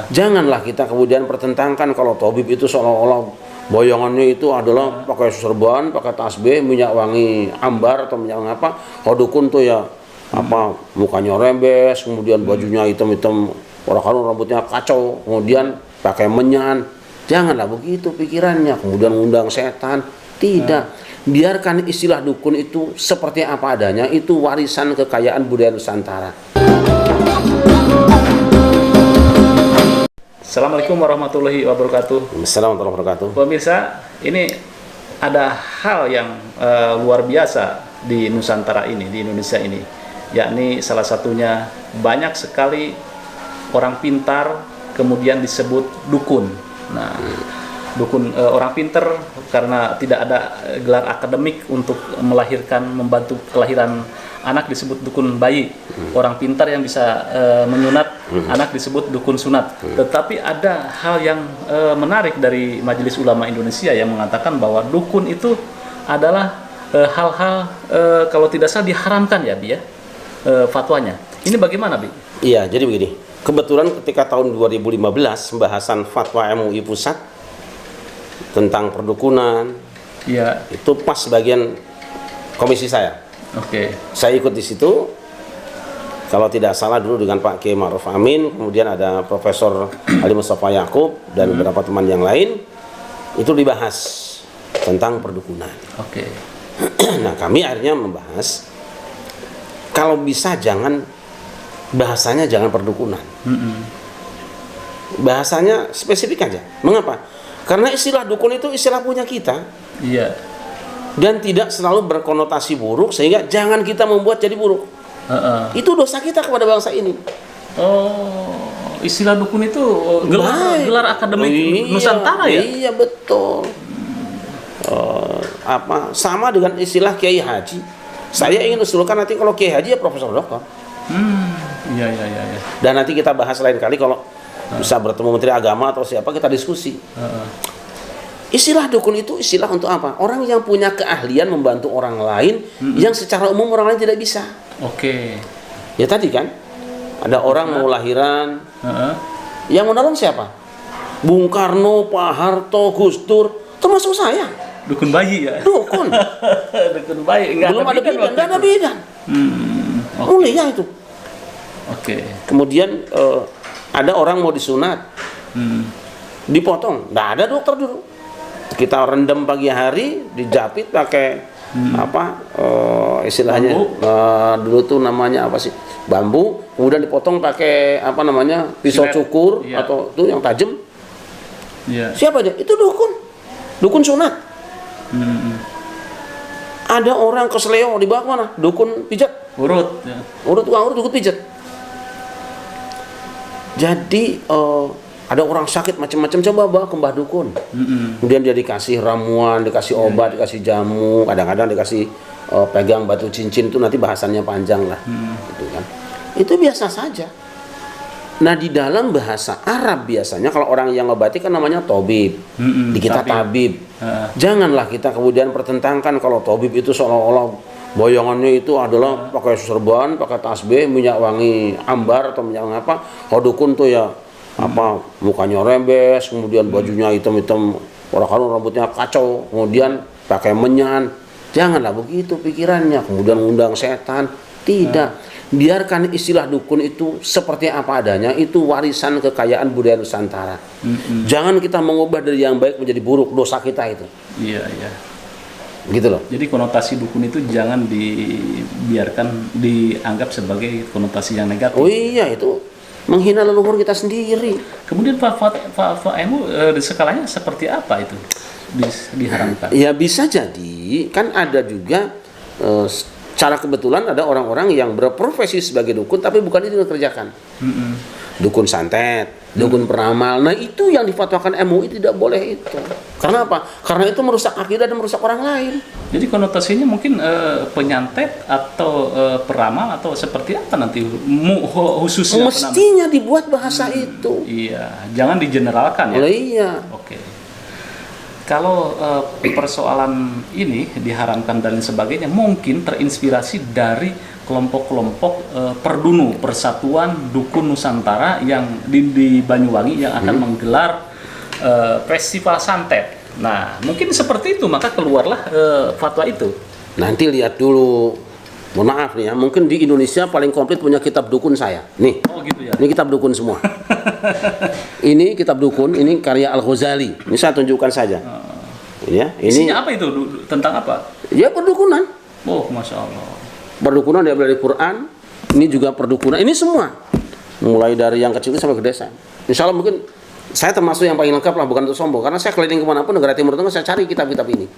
Janganlah kita kemudian pertentangkan kalau tabib itu seolah-olah bayangannya itu adalah pakai serban, pakai tasbih, minyak wangi ambar atau minyak wangi apa. Kalau dukun tuh ya apa mukanya rembes, kemudian bajunya hitam-hitam, orang rambutnya kacau, kemudian pakai menyan. Janganlah begitu pikirannya, kemudian ngundang setan. Tidak. Biarkan istilah dukun itu seperti apa adanya, itu warisan kekayaan budaya Nusantara. Assalamualaikum warahmatullahi wabarakatuh. Assalamualaikum warahmatullahi wabarakatuh. Pemirsa, ini ada hal yang luar biasa di Nusantara ini, di Indonesia ini, yakni salah satunya banyak sekali orang pintar kemudian disebut dukun. Nah, dukun orang pintar karena tidak ada gelar akademik untuk membantu kelahiran anak disebut dukun bayi. Orang pintar yang bisa menyunat anak disebut dukun sunat. Tetapi ada hal yang menarik dari Majelis Ulama Indonesia yang mengatakan bahwa dukun itu adalah hal-hal kalau tidak salah diharamkan ya, Bi ya, fatwanya. Ini bagaimana, Bi? Iya, jadi begini. Kebetulan ketika tahun 2015 pembahasan fatwa MUI pusat tentang perdukunan, iya, itu pas bagian komisi saya. Oke. Saya ikut di situ. Kalau tidak salah dulu dengan Pak Kiai Ma'ruf Amin, kemudian ada Profesor Ali Mustafa Yaakob dan beberapa teman yang lain, itu dibahas tentang perdukunan. Oke. Nah, kami akhirnya membahas kalau bisa bahasanya jangan perdukunan. Bahasanya spesifik aja. Mengapa? Karena istilah dukun itu istilah punya kita. Iya. Dan tidak selalu berkonotasi buruk, sehingga jangan kita membuat jadi buruk. Itu dosa kita kepada bangsa ini. Oh, istilah dukun itu gelar akademik Nusantara ya? Iya, betul. Sama dengan istilah Kiai Haji. Saya ingin usulkan nanti kalau Kiai Haji ya Profesor Doktor. Iya. Dan nanti kita bahas lain kali kalau bisa bertemu Menteri Agama atau siapa, kita diskusi. Istilah dukun itu istilah untuk apa? Orang yang punya keahlian membantu orang lain yang secara umum orang lain tidak bisa. Oke. Ya tadi kan ada orang mau lahiran, yang menolong siapa? Bung Karno, Pak Harto, Gus Dur, termasuk saya. Dukun bayi ya? Dukun. Dukun bayi. Belum ada bidan, nggak ada bidan. Mulia itu. Oke. Kemudian ada orang mau disunat, dipotong, nggak ada dokter dulu. Kita rendam pagi hari, dijapit pakai istilahnya dulu tuh namanya apa sih, bambu, kemudian dipotong pakai pisau cukur atau tuh yang tajam. Siapa aja? Itu dukun sunat. Ada orang kesleo dibawa kemana? Dukun pijat. Urut tukang urut, dukun pijat. Jadi ada orang sakit macam-macam, coba bawa ke mbah dukun. Kemudian dia dikasih ramuan, dikasih obat, dikasih jamu, kadang-kadang dikasih pegang batu cincin, itu nanti bahasannya panjang lah. Gitu kan. Itu biasa saja. Nah, di dalam bahasa Arab biasanya kalau orang yang ngobati kan namanya tabib. Di kita tabib. Janganlah kita kemudian pertentangkan kalau tabib itu seolah-olah bayangannya itu adalah pakai serban, pakai tasbih, minyak wangi ambar atau minyak wangi apa. Kalau dukun tuh ya mukanya rembes, kemudian bajunya hitam-hitam, orang rambutnya kacau, kemudian pakai menyan. Janganlah begitu pikirannya, kemudian ngundang setan. Tidak. Biarkan istilah dukun itu seperti apa adanya, itu warisan kekayaan budaya Nusantara. Jangan kita mengubah dari yang baik menjadi buruk, dosa kita itu. Iya. Gitu loh. Jadi konotasi dukun itu jangan dianggap sebagai konotasi yang negatif. Oh iya, itu menghina leluhur kita sendiri. Kemudian fatwa-MUI skalanya seperti apa itu diharamkan? Ya bisa jadi, kan ada juga secara kebetulan ada orang-orang yang berprofesi sebagai dukun tapi bukan itu yang dikerjakan. Dukun santet, dukun peramal. Nah, itu yang difatwakan MUI tidak boleh itu. Karena apa? Karena itu merusak akidah dan merusak orang lain. Jadi konotasinya mungkin penyantet atau peramal atau seperti apa nanti khususnya? Mestinya dibuat bahasa itu. Iya, jangan digeneralkan ya. Oh, iya. Oke. Kalau persoalan ini diharamkan dan sebagainya mungkin terinspirasi dari kelompok-kelompok perdunu Persatuan Dukun Nusantara yang di Banyuwangi yang akan menggelar festival santet. Nah, mungkin seperti itu, maka keluarlah fatwa itu. Nanti lihat dulu. Mohon maaf nih ya, mungkin di Indonesia paling komplit punya kitab dukun saya. Nih. Oh gitu ya. Ini kitab dukun semua. Ini kitab dukun, ini karya Al-Ghazali. Ini saya tunjukkan saja. Ya, ini isinya apa itu? Tentang apa? ya perdukunan. Oh, Masya Allah. Perdukunan dari Quran. Ini juga perdukunan. Ini semua. Mulai dari yang kecil sampai ke desa. Insya Allah mungkin saya termasuk yang paling lengkap lah, bukan untuk sombong. Karena saya keliling kemanapun negara Timur Tengah, saya cari kitab-kitab ini.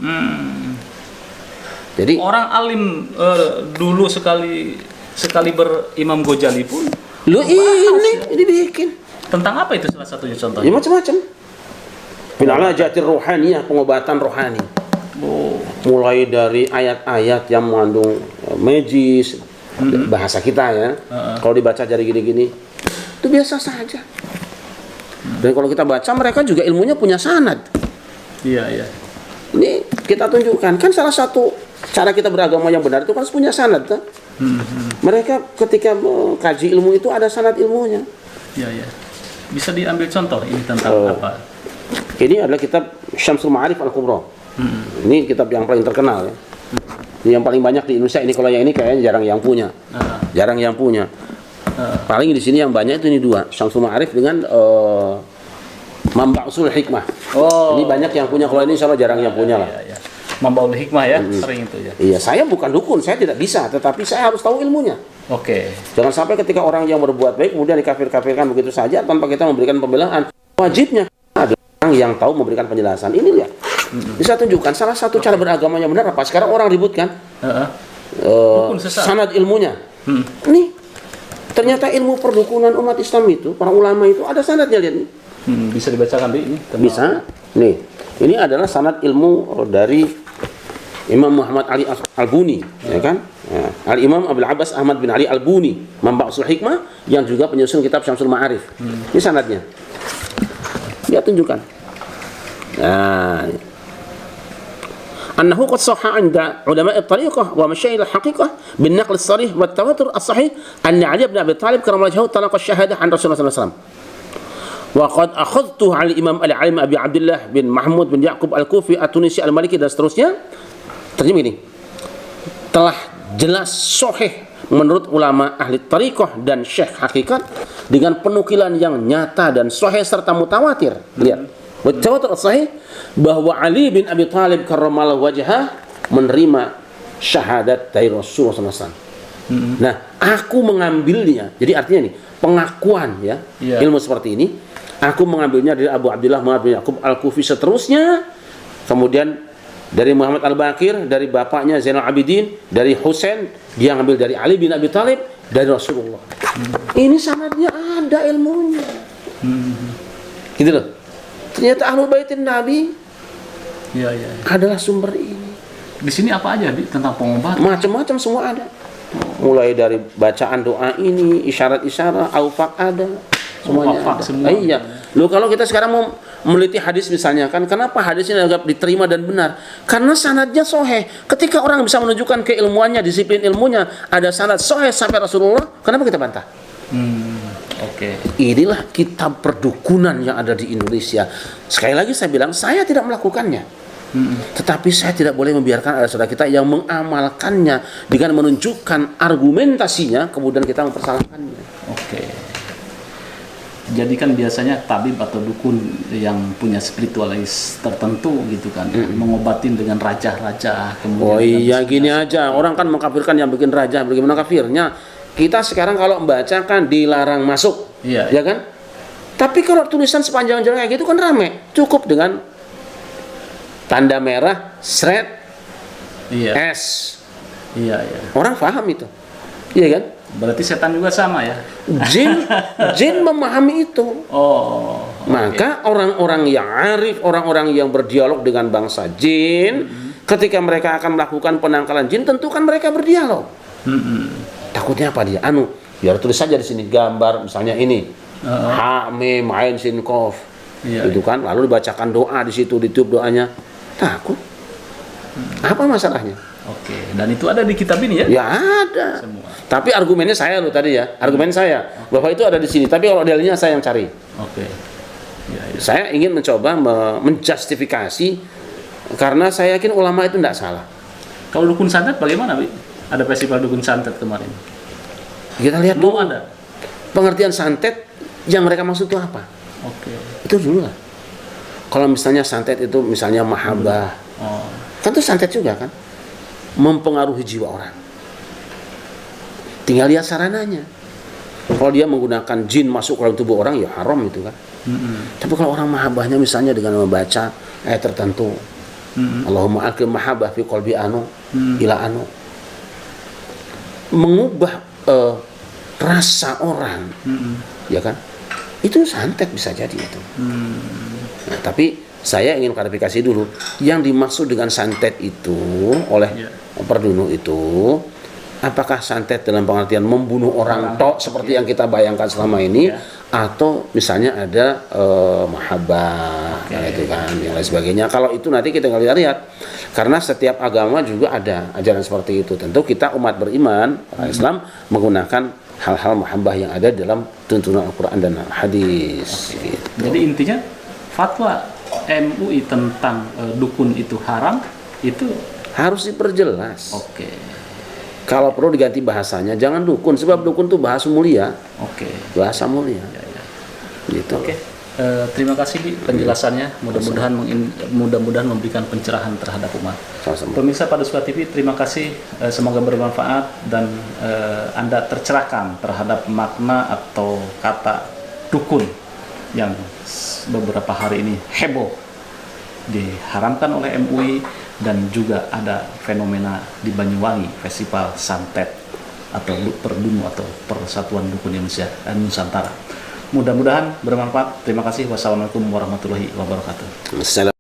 Jadi Orang alim dulu sekali berimam Ghazali pun lu ini bikin tentang apa itu salah satunya ya contohnya? macam-macam. Bila jatir rohani, pengobatan rohani. Oh, Mulai dari ayat-ayat yang mengandung magis, bahasa kita ya. Kalau dibaca dari gini-gini, itu biasa saja. Dan kalau kita baca, mereka juga ilmunya punya sanad. iya. Ini kita tunjukkan, kan salah satu cara kita beragama yang benar itu kan punya sanad. Kan? Mereka ketika mengkaji ilmu itu ada sanad ilmunya. Iya. Bisa diambil contoh ini tentang apa? Ini adalah kitab Syamsul Ma'arif Al-Kubra. Ini kitab yang paling terkenal ya. Ini yang paling banyak di Indonesia. Ini kalau yang ini kayaknya jarang yang punya. Jarang yang punya. Paling di sini yang banyak itu ini dua, Syamsul Ma'arif dengan Mamba'usul Hikmah. Oh. Ini banyak yang punya. Kalau ini insya Allah jarang yang punya lah. Iya. Mambaul Hikmah ya, sering itu ya. Iya, saya bukan dukun, saya tidak bisa, tetapi saya harus tahu ilmunya. Oke. Jangan sampai ketika orang yang berbuat baik kemudian dikafir-kafirkan begitu saja tanpa kita memberikan pembelaan. Wajibnya adalah orang yang tahu memberikan penjelasan. Ini lihat. Bisa tunjukkan salah satu cara beragama yang benar apa? Sekarang orang ribut kan? Dukun sesat. Sanad ilmunya. Nih, ternyata ilmu perdukunan umat Islam itu, para ulama itu ada sanadnya, lihat nih. Bisa dibacakan di ini? Bisa. Nih, ini adalah sanad ilmu dari Imam Muhammad Ali Al-Buni, ya kan? Ya. Al-Imam Abdul Abbas Ahmad bin Ali Al-Buni, Mamba'usul Hikmah, yang juga penyusun kitab Syamsul Ma'arif. Ini sanadnya. Dia tunjukkan. Nah, أنه قد صح عند علماء الطريقة ومشايخ الحقيقة بالنقل الصريح والتواتر الصحيح أن علي بن أبي طالب كرم الله وجهه تلقى الشهادة عن رسول الله صلى الله عليه وسلم وقد أخذته عن الإمام العالم أبي عبد الله بن محمود بن يعقوب الكوفي التونسي المالكي dan seterusnya. Terjemah ini telah jelas sahih menurut ulama ahli tariqah dan syekh hakikat dengan penukilan yang nyata dan sahih serta mutawatir. Lihat. Tawatur sahih bahwa Ali bin Abi Thalib karramallahu wajhah menerima syahadat dari Rasulullah SAW. Nah, aku mengambilnya. Jadi artinya nih pengakuan ya ilmu seperti ini. Aku mengambilnya dari Abu Abdullah Muhammad bin Ya'qub Al-Kufi seterusnya. Kemudian dari Muhammad Al-Baqir, dari bapaknya Zainal Abidin, dari Husain, dia ngambil dari Ali bin Abi Thalib, dari Rasulullah. Ini sanadnya ada ilmunya. Gitu loh. Ternyata Ahlul Baitin Nabi adalah sumber ini. Di sini apa aja tentang pengobatan? Macam-macam semua ada. Mulai dari bacaan doa ini, isyarat-isyarat, aufak ada. Semuanya ada. Semua. Iya. Loh kalau kita sekarang mau meliti hadis misalnya kan, kenapa hadis ini agak diterima dan benar? Karena sanadnya sahih. Ketika orang bisa menunjukkan keilmuannya, disiplin ilmunya, ada sanad sahih sampai Rasulullah, kenapa kita bantah? Oke. Inilah kitab perdukunan yang ada di Indonesia. Sekali lagi saya bilang, saya tidak melakukannya. Tetapi saya tidak boleh membiarkan ada saudara kita yang mengamalkannya dengan menunjukkan argumentasinya, kemudian kita mempersalahkannya. Oke. Jadi kan biasanya tabib atau dukun yang punya spiritualis tertentu gitu kan, mengobatin dengan raja-raja. Oh iya, gini aja. Orang kan mengkafirkan yang bikin raja, bagaimana kafirnya? Kita sekarang kalau membacakan dilarang masuk, ya kan? Tapi kalau tulisan sepanjang jalan kayak gitu kan rame. Cukup dengan tanda merah, S. Iya. Orang paham itu, iya kan? Berarti setan juga sama ya? Jin memahami itu. Maka orang-orang yang arif, orang-orang yang berdialog dengan bangsa jin, ketika mereka akan melakukan penangkalan jin, tentu kan mereka berdialog. Takutnya apa dia? Biar tulis saja di sini gambar misalnya ini. Ha, mim, ain, sin, qaf. Itu kan, lalu dibacakan doa di situ, ditiup doanya. Takut. Apa masalahnya? Oke, dan itu ada di kitab ini ya? Ya ada. Semua. Tapi argumennya saya loh tadi ya. Argumen saya bahwa itu ada di sini. Tapi kalau dalilnya saya yang cari. Oke. Ya, ya. Saya ingin mencoba menjustifikasi karena saya yakin ulama itu tidak salah. Kalau dukun santet bagaimana, Bi? Ada festival dukun santet kemarin. Kita lihat Belum dulu ada. pengertian santet yang mereka maksud itu apa. Oke. Itu dulu lah. Kalau misalnya santet itu misalnya mahabbah, Oh. kan itu santet juga kan, mempengaruhi jiwa orang. Tinggal lihat sarananya. Kalau dia menggunakan jin masuk ke dalam tubuh orang, ya haram itu kan. Tapi kalau orang mahabbahnya misalnya dengan membaca ayat tertentu, Allahumma alqi mahabbah fi qalbi anu ila anu, mengubah rasa orang, ya kan? Itu santet bisa jadi itu. Nah, tapi saya ingin klarifikasi dulu, yang dimaksud dengan santet itu oleh Perdunu itu, apakah santet dalam pengertian membunuh orang tok seperti yang kita bayangkan selama ini, atau misalnya ada mahabbah, itu kan, yang lain sebagainya. Kalau itu nanti kita lihat, karena setiap agama juga ada ajaran seperti itu. Tentu kita umat beriman, Islam menggunakan hal-hal mahabbah yang ada dalam tuntunan Al-Quran dan hadis. Gitu. Jadi intinya fatwa MUI tentang dukun itu haram itu Harus diperjelas. oke. Kalau perlu diganti bahasanya, jangan dukun, sebab dukun itu bahasa mulia, Oke. bahasa mulia. Ya, ya. Gitu. Oke. Terima kasih Bi penjelasannya. Mudah-mudahan memberikan pencerahan terhadap umat. Sama-sama. Pemirsa Pada Suka TV, terima kasih. Semoga bermanfaat dan Anda tercerahkan terhadap makna atau kata dukun yang beberapa hari ini heboh diharamkan oleh MUI, dan juga ada fenomena di Banyuwangi Festival Santet atau Perdunu atau Persatuan Dukun Indonesia Nusantara. Mudah-mudahan bermanfaat. Terima kasih. Wassalamualaikum warahmatullahi wabarakatuh. Assalamualaikum.